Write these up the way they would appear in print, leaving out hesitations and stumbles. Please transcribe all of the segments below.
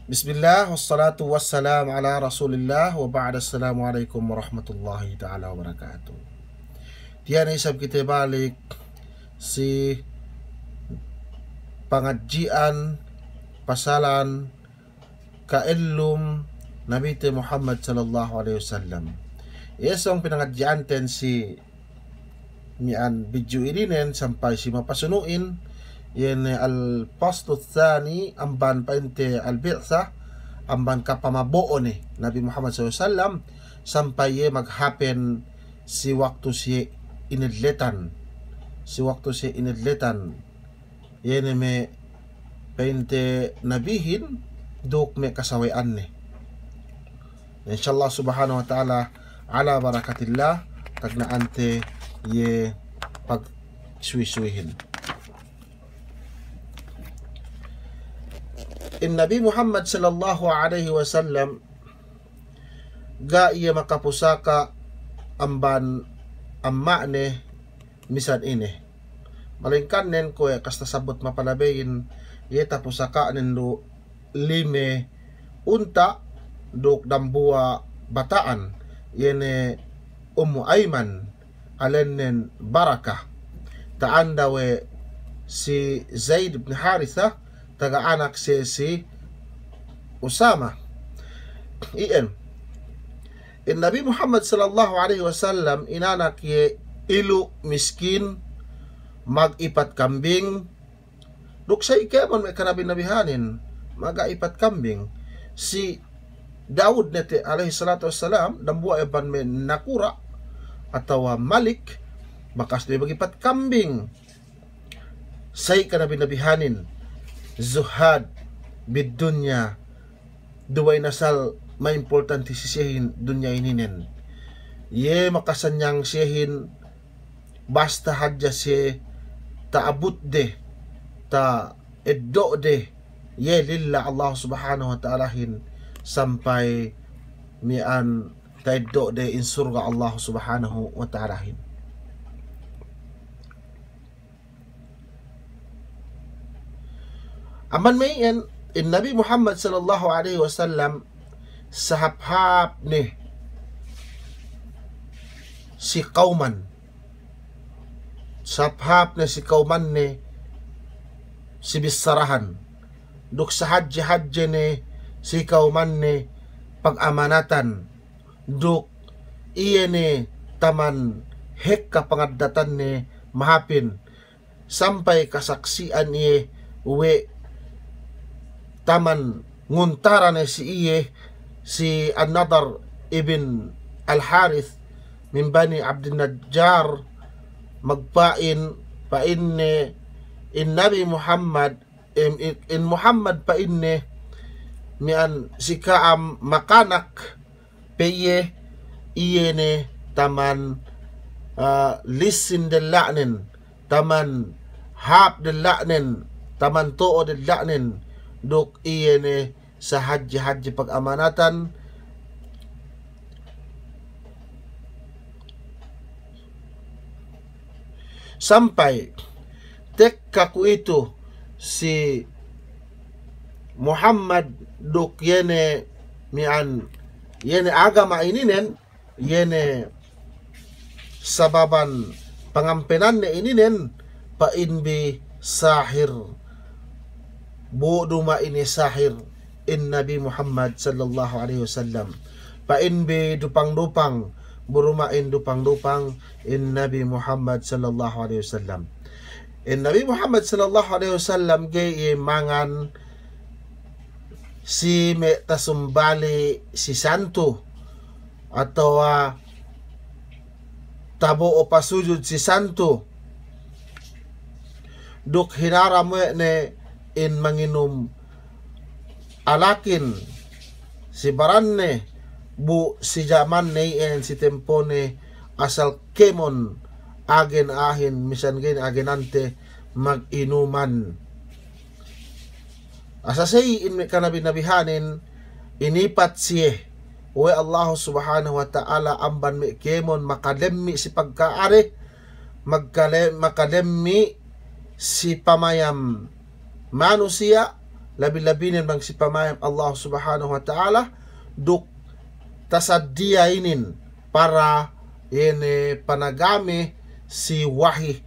Bismillah, wassalatu wassalam ala rasulillah wa ba'da. Assalamualaikum warahmatullahi ta'ala wabarakatuh. Diyan isab kita balik si pengajian pasalan kailum Nabi Muhammad sallallahu alaihi wasallam. Isang pinangadjian ten si mian video irinen sampai si mapasunuin yan al-posto thani amban painte al-bi'sa amban kapamabuo ni Nabi Muhammad SAW sampai ye mag-happen si waktu si inidletan yan me painte nabihin duk me kasawian ni insyaallah subhanahu wa ta'ala ala barakatillah tagna ante ye pag suwi-suwihin. Nabi Muhammad sallallahu alaihi wasallam ga iya makapusaka amban amma ne misan ini malingkan nen ko kasta sabot mapalabayin ye tapusaka nendo lime unta dok dambua bataan yene Ummu Aiman alenen Barakah taan dawe si Zaid bin Haritha taga-anak si Usama. Nabi Muhammad sallallahu alaihi wasallam inanak ye ilu miskin mag-ipat kambing duk sa ikemon may kanabi-nabihanin mag-ipat kambing si Daud nete alaihi salatu wassalam dambuwa eban may nakura atau malik bakas dia mag-ipat kambing say kanabi-nabihanin zuhad bidunya duway nasal may importante sisihin dunya ininen ye makasanyang sihin basta hadja si taabut de ta eddo de ye lillah Allah subhanahu wa ta'ala hin sampai mian ta eddo de in surga Allah subhanahu wa ta'ala hin. Aman may yan, Nabi Muhammad sallallahu alaihi wasallam sahap-hap ni si kauman. Sahap-hap ni si kauman ni si bisarahan. Duk sa hadji ni si kauman ni pag-amanatan. Duk iya ni taman hek kapangadatan ni mahapin. Sampai kasaksian ni uwi taman nguntara na si iye si An-Nadar ibn Al-Harith min Bani Abdul Najjar magpain ni in Nabi Muhammad in Muhammad pain ni mian si kaam makanak peye iye ni taman lisin del la'nin taman hap del la'nin taman to'o del la'nin duk iye ne sa haji pag-amanatan sampai tek kaku itu si Muhammad duk yene mian yene agama ininen yene sababan pangampenan ne ininen painbi sahir buduma ini sahir in Nabi Muhammad sallallahu alaihi wasallam pain be dupang-dupang burumain dupang-dupang in Nabi Muhammad sallallahu alaihi wasallam in Nabi Muhammad sallallahu alaihi wasallam gay mangan si me tasumbali si santo atau tabo o pasujud si santo duk hinaram ne in manginom alakin si baranne bu si zaman ne en si tempone asal kemon agen ahin misan gen agenante mag-inuman asasay in kanabi-nabihanin inipat siye we Allah subhanahu wa ta'ala amban mi kemon makalemmi si pagkaari makalemmi si pamayam manusia labi-labinin bang si pamayam Allah subhanahu wa ta'ala duk tasadiyainin para ini panagami si wahi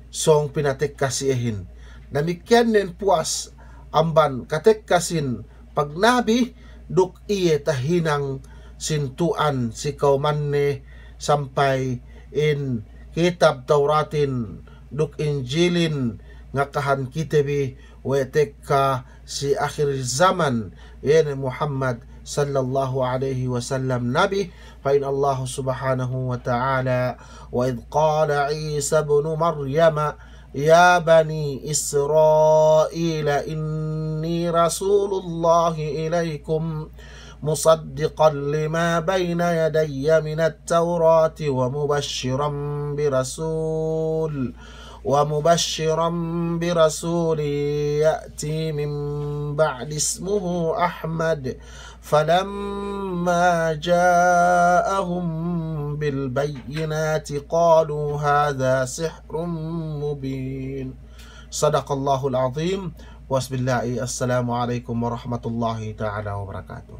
song pinatekkasihin. Demikian din puas amban katekkasin pagnabi duk iye tahinang sintuan si kaumanne sampai in kitab Tauratin duk Injilin ngakahan kitabi wetekka si akhir zaman yani Muhammad sallallahu alaihi wasallam nabi fa in Allah subhanahu wa ta'ala wa idh qala Isa ibn Maryam ya bani Israil inni rasulullahi ilaikum مصدقا لما بين يدي من التوراة ومبشرا برسول يأتي من بعد اسمه أحمد فلما جاءهم بالبينات قالوا هذا سحر مبين صدق الله العظيم وبسم الله السلام عليكم ورحمة الله تعالى وبركاته.